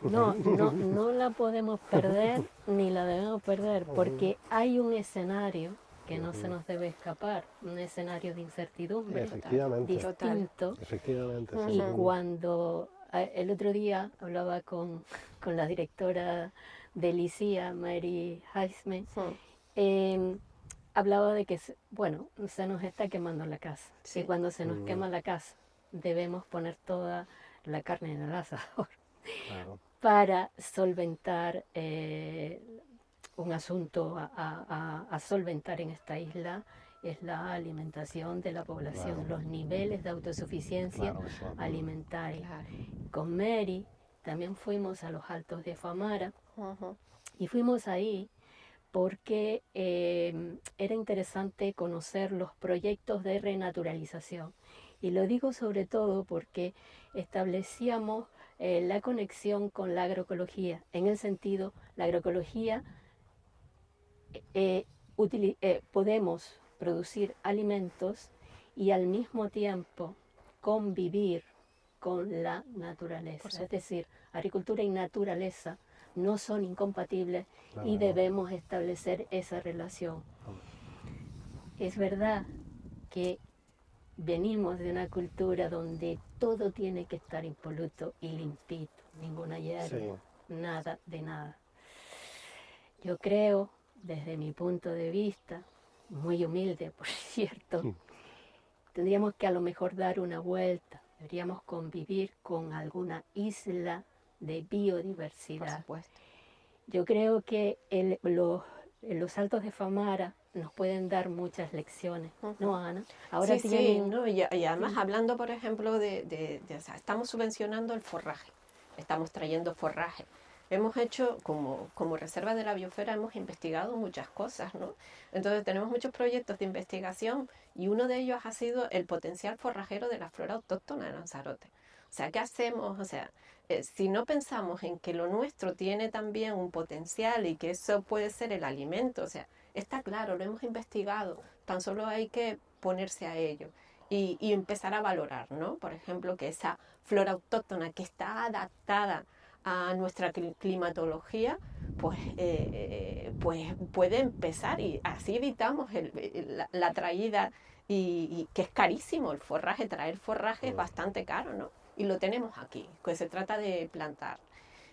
No la podemos perder ni la debemos perder, porque hay un escenario que no se nos debe escapar, un escenario de incertidumbre distinto. Efectivamente. Y cuando el otro día hablaba con la directora de LICIA, Mary Heisman, hablaba de que, bueno, se nos está quemando la casa. Y cuando se nos quema la casa, debemos poner toda la carne en el asador para solventar un asunto a solventar en esta isla, es la alimentación de la población, los niveles de autosuficiencia alimentaria. Con Mary también fuimos a los Altos de Famara y fuimos ahí porque era interesante conocer los proyectos de renaturalización. Y lo digo sobre todo porque establecíamos la conexión con la agroecología, en el sentido, la agroecología podemos producir alimentos y al mismo tiempo convivir con la naturaleza. Es decir, agricultura y naturaleza no son incompatibles y debemos establecer esa relación. Es verdad que venimos de una cultura donde todo tiene que estar impoluto y limpito, ninguna hierba, nada de nada. Yo creo, desde mi punto de vista, muy humilde por cierto, tendríamos que a lo mejor dar una vuelta, deberíamos convivir con alguna isla de biodiversidad. Por supuesto. Yo creo que los Altos de Famara nos pueden dar muchas lecciones, ¿no, Ana? Ahora tienen... ¿no? Y además hablando, por ejemplo, o sea, estamos subvencionando el forraje, estamos trayendo forraje. Hemos hecho, como reserva de la biosfera, hemos investigado muchas cosas, ¿no? Entonces tenemos muchos proyectos de investigación y uno de ellos ha sido el potencial forrajero de la flora autóctona de Lanzarote. O sea, ¿qué hacemos? O sea, si no pensamos en que lo nuestro tiene también un potencial y que eso puede ser el alimento, o sea, está claro, lo hemos investigado, tan solo hay que ponerse a ello y empezar a valorar, ¿no? Por ejemplo, que esa flora autóctona que está adaptada a nuestra climatología, pues puede empezar y así evitamos la traída y que es carísimo el forraje, traer forraje es bastante caro, ¿no? Y lo tenemos aquí, pues se trata de plantar,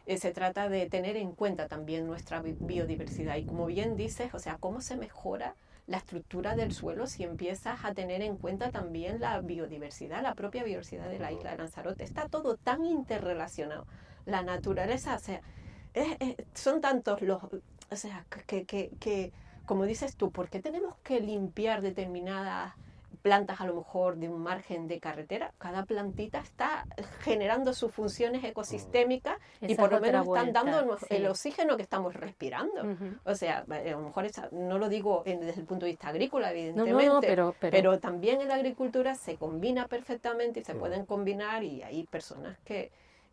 se trata de tener en cuenta también nuestra biodiversidad y como bien dices, o sea, cómo se mejora la estructura del suelo si empiezas a tener en cuenta también la biodiversidad, la propia biodiversidad de la isla de Lanzarote. Está todo tan interrelacionado. La naturaleza, o sea, son tantos los... O sea, que como dices tú, ¿por qué tenemos que limpiar determinadas plantas a lo mejor de un margen de carretera? Cada plantita está generando sus funciones ecosistémicas y por lo menos están dando el oxígeno que estamos respirando. O sea, a lo mejor no lo digo desde el punto de vista agrícola, evidentemente, pero también en la agricultura se combina perfectamente y se pueden combinar y hay personas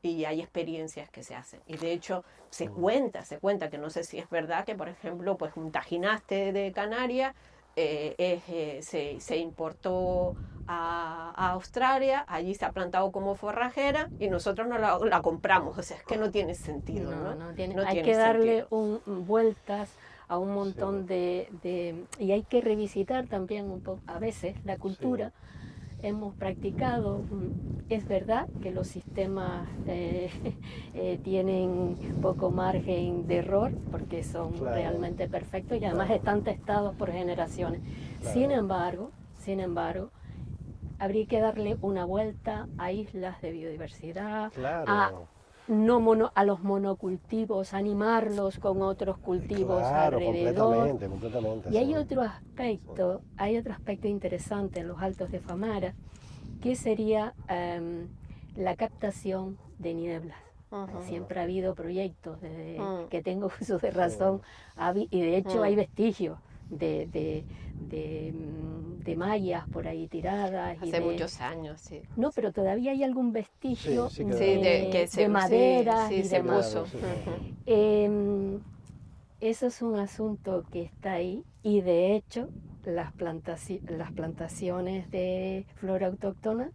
y hay experiencias que se hacen. Y de hecho se cuenta que no sé si es verdad que, por ejemplo, pues un tajinaste de Canarias se importó a Australia, allí se ha plantado como forrajera y nosotros no la compramos. O sea, es que no tiene sentido, ¿no? Hay que darle vueltas a un montón y hay que revisitar también un poco, a veces, la cultura. Hemos practicado, es verdad que los sistemas tienen poco margen de error porque son realmente perfectos y además están testados por generaciones. Sin embargo, Sin embargo, habría que darle una vuelta a islas de biodiversidad, Claro. a los monocultivos, animarlos con otros cultivos Claro, alrededor. completamente. Y Sí. hay otro aspecto interesante en los Altos de Famara, que sería la captación de nieblas. Siempre ha habido proyectos desde que tengo uso de razón, y de hecho hay vestigios de mallas por ahí tiradas. Hace muchos años, sí. No, pero todavía hay algún vestigio Sí, de madera sí, y se demás. puso. Sí. Eso es un asunto que está ahí, y de hecho las plantaciones de flora autóctona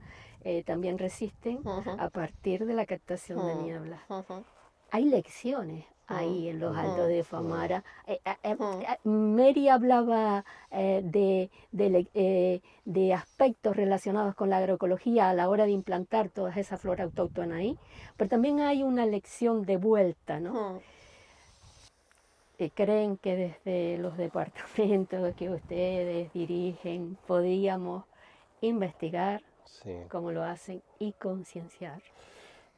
también resisten a partir de la captación de nieblas. Hay lecciones ahí en los Altos de Famara. Mary hablaba de aspectos relacionados con la agroecología a la hora de implantar toda esa flora autóctona ahí, pero también hay una lección de vuelta, ¿no? ¿Creen que desde los departamentos que ustedes dirigen podríamos investigar cómo lo hacen y concienciar?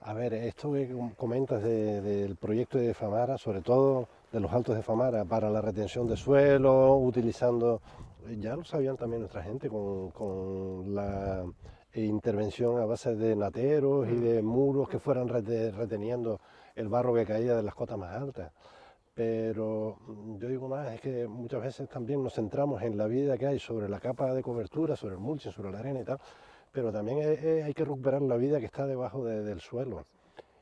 A ver, esto que comentas del proyecto de Famara, sobre todo de los Altos de Famara, para la retención de suelo, utilizando, ya lo sabían también nuestra gente, con la intervención a base de nateros y de muros que fueran reteniendo el barro que caía de las cotas más altas. Pero yo digo más, es que muchas veces también nos centramos en la vida que hay sobre la capa de cobertura, sobre el mulching, sobre la arena y tal, pero también hay que recuperar la vida que está debajo del suelo.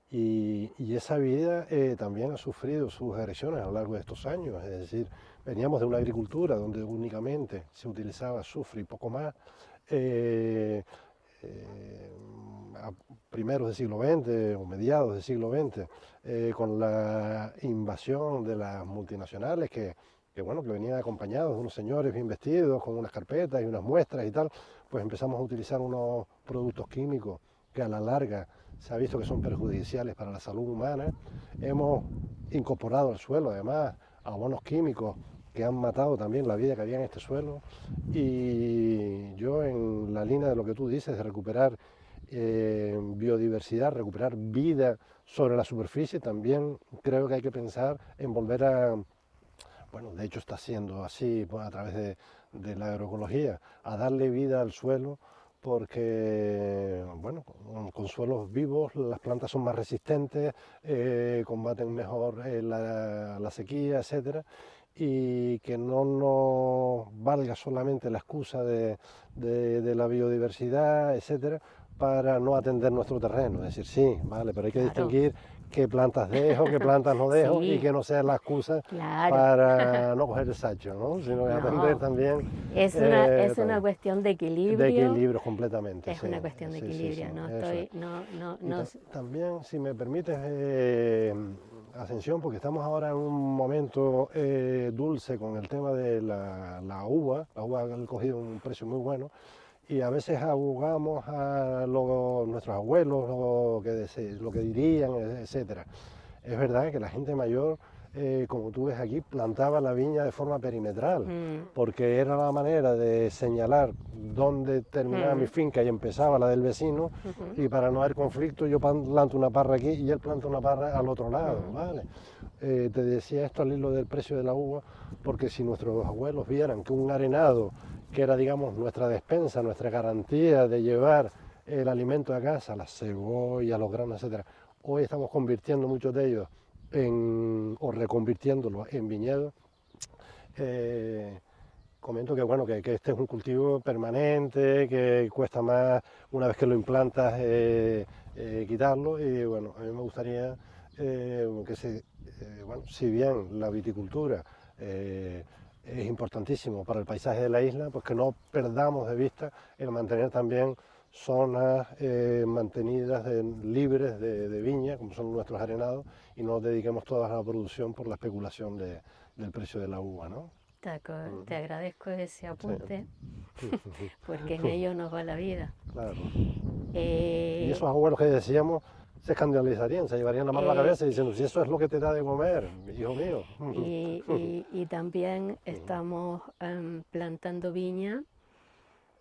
Y esa vida también ha sufrido sus agresiones a lo largo de estos años. Es decir, veníamos de una agricultura donde únicamente se utilizaba azufre y poco más. A primeros del siglo XX o mediados del siglo XX, con la invasión de las multinacionales que venían acompañados de unos señores bien vestidos, con unas carpetas y unas muestras y tal, pues empezamos a utilizar unos productos químicos que a la larga se ha visto que son perjudiciales para la salud humana. Hemos incorporado al suelo, además, abonos químicos que han matado también la vida que había en este suelo. Y yo, en la línea de lo que tú dices, de recuperar biodiversidad, recuperar vida sobre la superficie, también creo que hay que pensar en volver a, bueno, de hecho está siendo así pues, a través de la agroecología, a darle vida al suelo, porque bueno, con suelos vivos las plantas son más resistentes, combaten mejor la sequía, etcétera, y que no nos valga solamente la excusa de la biodiversidad, etcétera, para no atender nuestro terreno. Es decir, sí, vale, pero hay que distinguir qué plantas dejo, qué plantas no dejo, y que no sea la excusa para no coger el sacho, ¿no? Sino que atender también. Es una cuestión de equilibrio. De equilibrio completamente. Es una cuestión de equilibrio, También, si me permites, Ascensión, porque estamos ahora en un momento dulce con el tema de la uva. La uva ha cogido un precio muy bueno. Y a veces abogamos a nuestros abuelos, lo que dirían, etc. Es verdad que la gente mayor, como tú ves aquí, plantaba la viña de forma perimetral, porque era la manera de señalar dónde terminaba mi finca y empezaba la del vecino, y para no haber conflicto yo planto una parra aquí y él planta una parra al otro lado, ¿vale? Te decía esto al hilo del precio de la uva, porque si nuestros abuelos vieran que un arenado, que era, digamos, nuestra despensa, nuestra garantía de llevar el alimento a casa, las cebollas, los granos, etcétera, hoy estamos convirtiendo muchos de ellos o reconvirtiéndolos en viñedos. Comento que bueno, que este es un cultivo permanente, que cuesta más una vez que lo implantas quitarlo, y bueno, a mí me gustaría si bien la viticultura es importantísimo para el paisaje de la isla, pues que no perdamos de vista el mantener también zonas mantenidas libres de viña, como son nuestros arenados, y no dediquemos toda la producción por la especulación del precio de la uva, ¿no? Te agradezco ese apunte, porque en ello nos va la vida. Claro. Y esos abuelos que decíamos se escandalizarían, se llevarían la mano a la cabeza diciendo, si eso es lo que te da de comer, hijo mío. Y también estamos plantando viña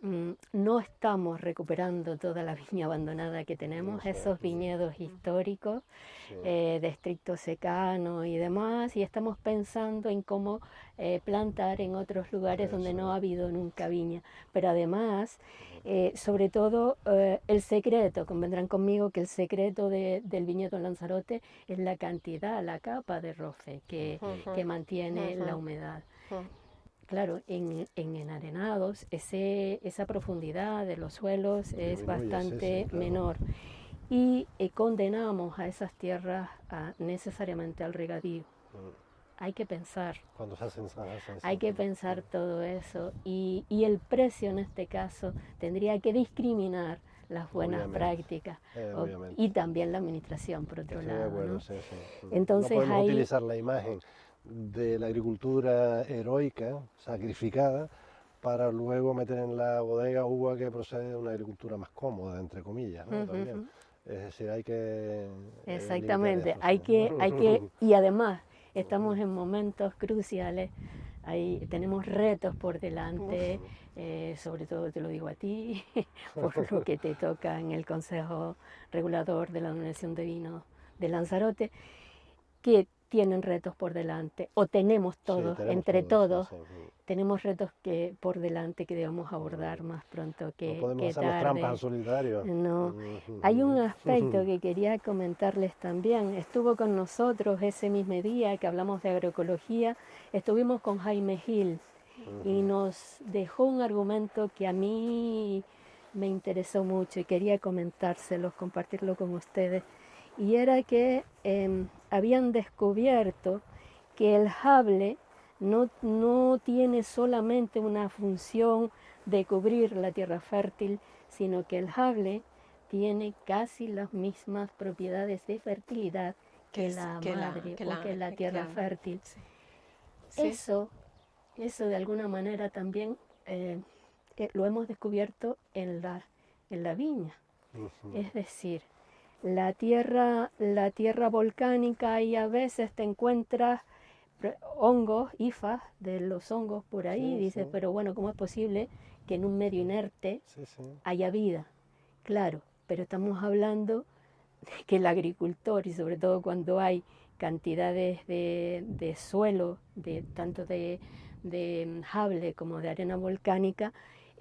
no estamos recuperando toda la viña abandonada que tenemos, esos viñedos históricos de estricto secano y demás, y estamos pensando en cómo plantar en otros lugares donde no ha habido nunca viña. Pero además, sobre todo, el secreto, convendrán conmigo que el secreto del viñedo en Lanzarote es la cantidad, la capa de roce que mantiene la humedad. Claro, en enarenados esa profundidad de los suelos es bastante menor y condenamos a esas tierras necesariamente al regadío. Hay que pensar, Cuando se hacen hay que pensar todo eso y el precio en este caso tendría que discriminar las buenas prácticas y también la administración, por otro lado. ¿No? Entonces, no podemos utilizar la imagen de la agricultura heroica, sacrificada, para luego meter en la bodega uva que procede de una agricultura más cómoda, entre comillas, ¿no? También. Es decir, hay que... Exactamente, hay que, y además estamos en momentos cruciales, tenemos retos por delante, sobre todo te lo digo a ti, por lo que te toca en el Consejo Regulador de la Denominación de Vino de Lanzarote, que tienen retos por delante, o tenemos todos, entre todos, tenemos retos por delante que debemos abordar más pronto que tarde. No podemos hacer trampas al solitario. No. Hay un aspecto que quería comentarles también. Estuvo con nosotros ese mismo día que hablamos de agroecología, estuvimos con Jaime Gil y nos dejó un argumento que a mí me interesó mucho y quería comentárselos, compartirlo con ustedes. Y era que habían descubierto que el hable no tiene solamente una función de cubrir la tierra fértil, sino que el hable tiene casi las mismas propiedades de fertilidad que la tierra fértil. Sí. Eso de alguna manera también lo hemos descubierto en la viña. Es decir, la tierra volcánica y a veces te encuentras hongos, hifas de los hongos por ahí, dices, pero bueno, ¿cómo es posible que en un medio inerte haya vida? Claro, pero estamos hablando de que el agricultor, y sobre todo cuando hay cantidades de suelo, tanto de sable como de arena volcánica,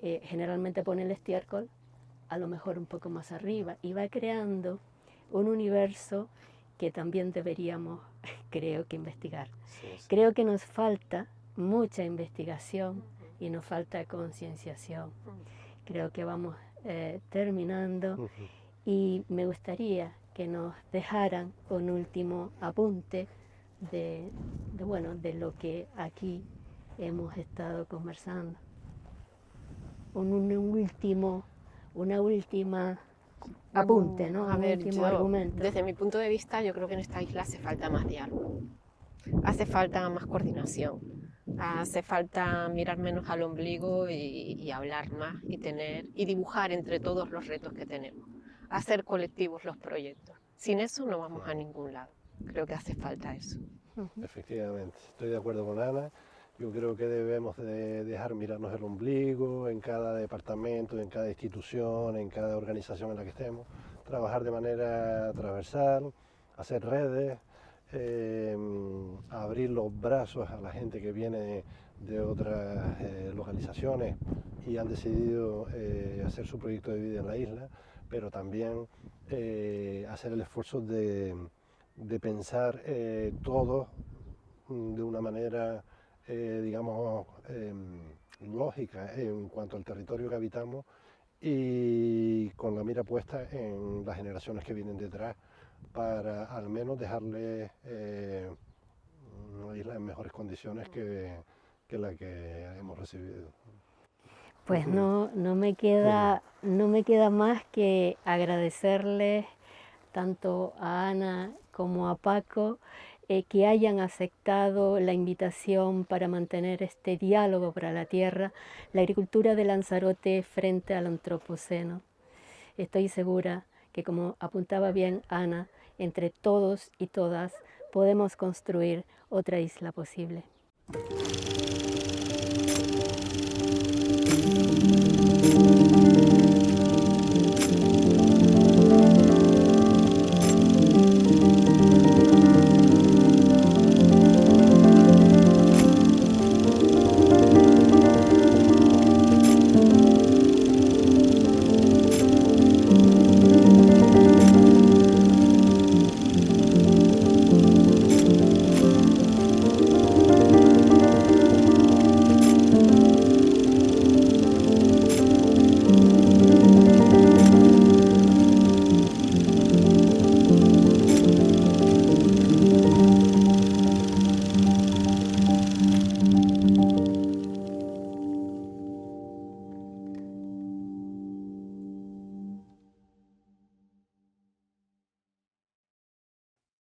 generalmente pone el estiércol a lo mejor un poco más arriba y va creando un universo que también deberíamos, creo, que investigar. Creo que nos falta mucha investigación y nos falta concienciación. Creo que vamos terminando y me gustaría que nos dejaran un último apunte de lo que aquí hemos estado conversando. Una última apunte, ¿no? A ver, último argumento. Desde mi punto de vista, yo creo que en esta isla hace falta más diálogo, hace falta más coordinación, hace falta mirar menos al ombligo y hablar más y dibujar entre todos los retos que tenemos, hacer colectivos los proyectos. Sin eso no vamos a ningún lado. Creo que hace falta eso. Efectivamente, estoy de acuerdo con Ana. Yo creo que debemos de dejar mirarnos el ombligo en cada departamento, en cada institución, en cada organización en la que estemos, trabajar de manera transversal, hacer redes, abrir los brazos a la gente que viene de otras localizaciones y han decidido hacer su proyecto de vida en la isla, pero también hacer el esfuerzo de pensar todos de una manera lógica en cuanto al territorio que habitamos y con la mira puesta en las generaciones que vienen detrás para al menos dejarles una isla en mejores condiciones que la que hemos recibido. Pues no me queda más que agradecerles tanto a Ana como a Paco que hayan aceptado la invitación para mantener este diálogo para la tierra, la agricultura de Lanzarote frente al antropoceno. Estoy segura que, como apuntaba bien Ana, entre todos y todas podemos construir otra isla posible.